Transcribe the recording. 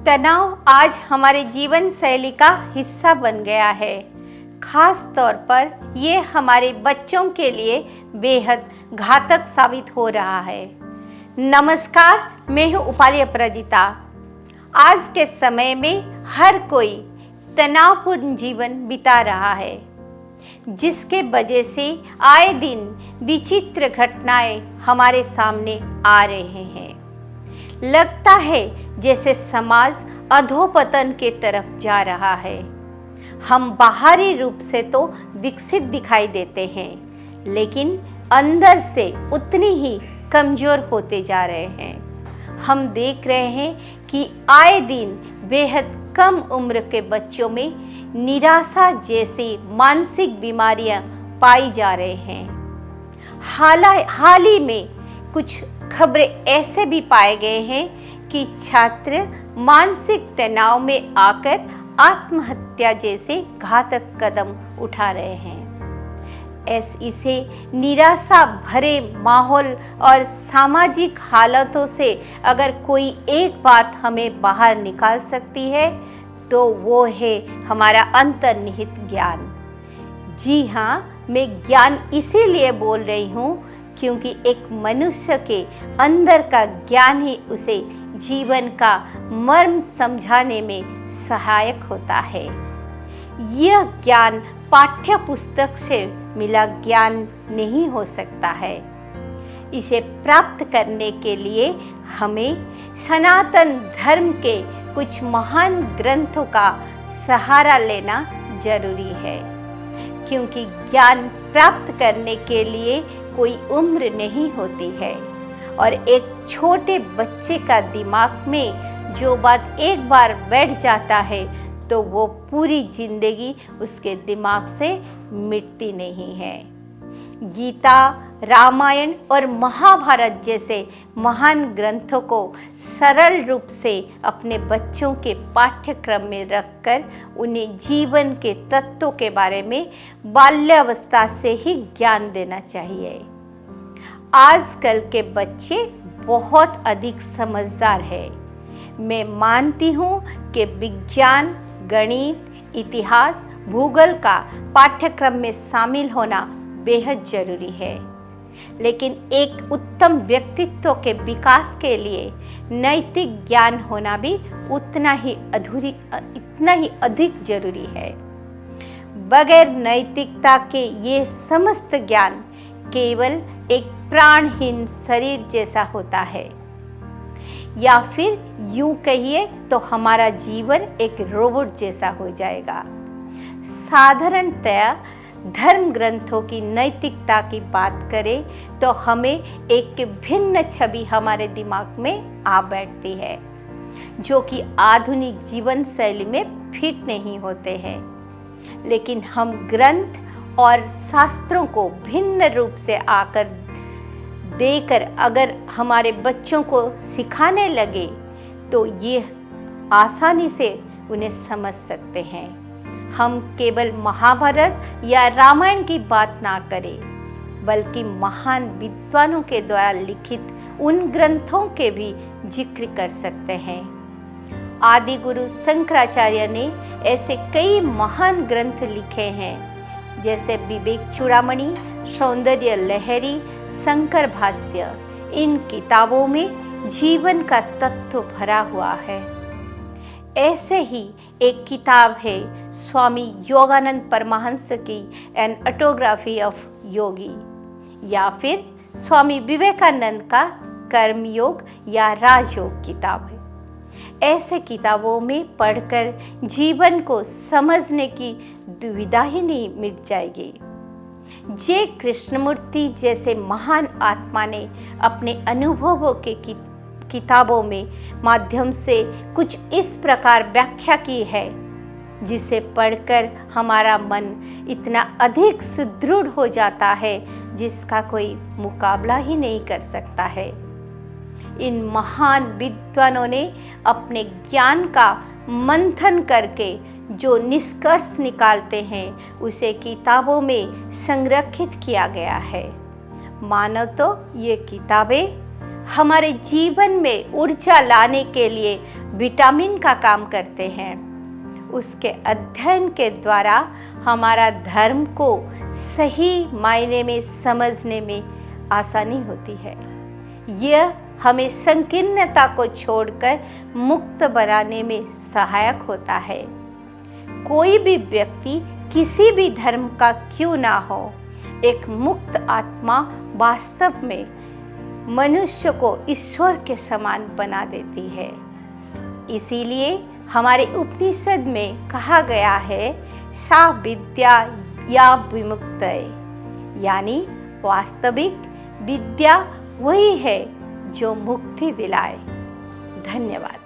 तनाव आज हमारे जीवन शैली का हिस्सा बन गया है। खास तौर पर ये हमारे बच्चों के लिए बेहद घातक साबित हो रहा है। नमस्कार, मैं हूँ उपाली अपराजिता। आज के समय में हर कोई तनावपूर्ण जीवन बिता रहा है, जिसके वजह से आए दिन विचित्र घटनाएं हमारे सामने आ रहे हैं। लगता है जैसे समाज अधोपतन के तरफ जा रहा है। हम बाहरी रूप से तो विकसित दिखाई देते हैं, लेकिन अंदर से उतनी ही कमजोर होते जा रहे हैं। हम देख रहे हैं कि आए दिन बेहद कम उम्र के बच्चों में निराशा जैसी मानसिक बीमारियां पाई जा रहे हैं। हाल ही में कुछ खबरें ऐसे भी पाए गए हैं कि छात्र मानसिक तनाव में आकर आत्महत्या जैसे घातक कदम उठा रहे हैं। इसे निराशा भरे माहौल और सामाजिक हालातों से अगर कोई एक बात हमें बाहर निकाल सकती है तो वो है हमारा अंतर्निहित ज्ञान। जी हाँ, मैं ज्ञान इसीलिए बोल रही हूँ क्योंकि एक मनुष्य के अंदर का ज्ञान ही उसे जीवन का मर्म समझाने में सहायक होता है। यह ज्ञान पाठ्य पुस्तक से मिला ज्ञान नहीं हो सकता है। इसे प्राप्त करने के लिए हमें सनातन धर्म के कुछ महान ग्रंथों का सहारा लेना जरूरी है, क्योंकि ज्ञान प्राप्त करने के लिए कोई उम्र नहीं होती है और एक छोटे बच्चे का दिमाग में जो बात एक बार बैठ जाता है तो वो पूरी जिंदगी उसके दिमाग से मिटती नहीं है। गीता, रामायण और महाभारत जैसे महान ग्रंथों को सरल रूप से अपने बच्चों के पाठ्यक्रम में रखकर उन्हें जीवन के तत्वों के बारे में बाल्यावस्था से ही ज्ञान देना चाहिए। आजकल के बच्चे बहुत अधिक समझदार हैं। मैं मानती हूँ कि विज्ञान, गणित, इतिहास, भूगोल का पाठ्यक्रम में शामिल होना बेहद जरूरी है, लेकिन एक उत्तम व्यक्तित्व के विकास के लिए नैतिक ज्ञान होना भी इतना ही अधिक जरूरी है। बगैर नैतिकता के ये समस्त ज्ञान केवल एक प्राणहीन शरीर जैसा होता है, या फिर यूं कहिए तो हमारा जीवन एक रोबोट जैसा हो जाएगा। साधारणतया धर्म ग्रंथों की नैतिकता की बात करें तो हमें एक भिन्न छवि हमारे दिमाग में आ बैठती है, जो कि आधुनिक जीवन शैली में फिट नहीं होते हैं। लेकिन हम ग्रंथ और शास्त्रों को भिन्न रूप से आकर देकर अगर हमारे बच्चों को सिखाने लगे तो ये आसानी से उन्हें समझ सकते हैं। हम केवल महाभारत या रामायण की बात ना करें, बल्कि महान विद्वानों के द्वारा लिखित उन ग्रंथों के भी जिक्र कर सकते हैं। आदि गुरु शंकराचार्य ने ऐसे कई महान ग्रंथ लिखे हैं, जैसे विवेक चूड़ामणि, सौंदर्य लहरी, शंकर भाष्य। इन किताबों में जीवन का तत्व भरा हुआ है। ऐसे ही एक किताब है स्वामी योगानंद परमहंस की एन ऑटोग्राफी ऑफ योगी, या फिर स्वामी विवेकानंद का कर्मयोग या राजयोग किताब है। ऐसे किताबों में पढ़कर जीवन को समझने की दुविधा ही नहीं मिट जाएगी। जे कृष्णमूर्ति जैसे महान आत्मा ने अपने अनुभवों के किताबों में माध्यम से कुछ इस प्रकार व्याख्या की है, जिसे पढ़कर हमारा मन इतना अधिक सुदृढ़ हो जाता है जिसका कोई मुकाबला ही नहीं कर सकता है। इन महान विद्वानों ने अपने ज्ञान का मंथन करके जो निष्कर्ष निकालते हैं उसे किताबों में संरक्षित किया गया है। मानो तो ये किताबें हमारे जीवन में ऊर्जा लाने के लिए विटामिन का काम करते हैं। उसके अध्ययन के द्वारा हमारा धर्म को सही मायने में समझने में आसानी होती है। यह हमें संकीर्णता को छोड़कर मुक्त बनाने में सहायक होता है। कोई भी व्यक्ति किसी भी धर्म का क्यों ना हो, एक मुक्त आत्मा वास्तव में मनुष्य को ईश्वर के समान बना देती है। इसीलिए हमारे उपनिषद में कहा गया है, सा विद्या या विमुक्तये, यानी वास्तविक विद्या वही है जो मुक्ति दिलाए। धन्यवाद।